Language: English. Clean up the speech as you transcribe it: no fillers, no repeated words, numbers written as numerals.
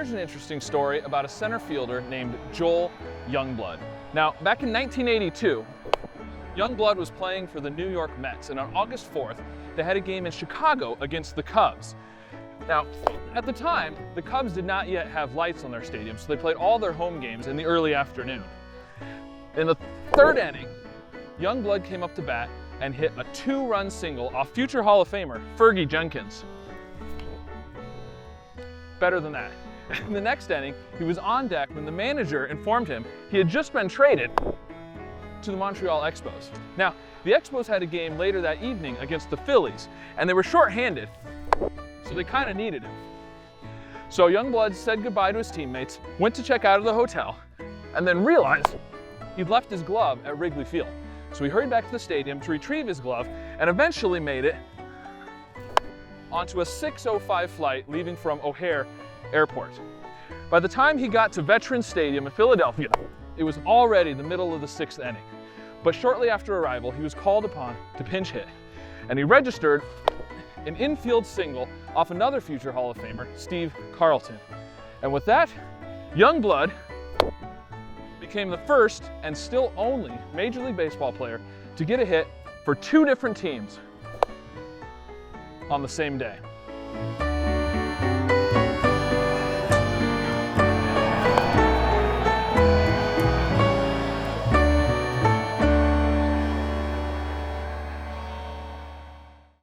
here's an interesting story about a center fielder named Joel Youngblood. Now, back in 1982, Youngblood was playing for the New York Mets, and on August 4th, they had a game in Chicago against the Cubs. Now, at the time, the Cubs did not yet have lights on their stadium, so they played all their home games in the early afternoon. In the third inning, Youngblood came up to bat and hit a 2-run single off future Hall of Famer Fergie Jenkins. Better than that. In the next inning, he was on deck when the manager informed him he had just been traded to the Montreal Expos. Now, the Expos had a game later that evening against the Phillies, and they were short-handed, so they kind of needed him. So Youngblood said goodbye to his teammates, went to check out of the hotel, and then realized he'd left his glove at Wrigley Field. So he hurried back to the stadium to retrieve his glove and eventually made it onto a 6:05 flight leaving from O'Hare Airport. By the time he got to Veterans Stadium in Philadelphia, it was already the middle of the 6th inning. But shortly after arrival, he was called upon to pinch hit, and he registered an infield single off another future Hall of Famer, Steve Carlton. And with that, Youngblood became the first and still only Major League Baseball player to get a hit for 2 different teams on the same day.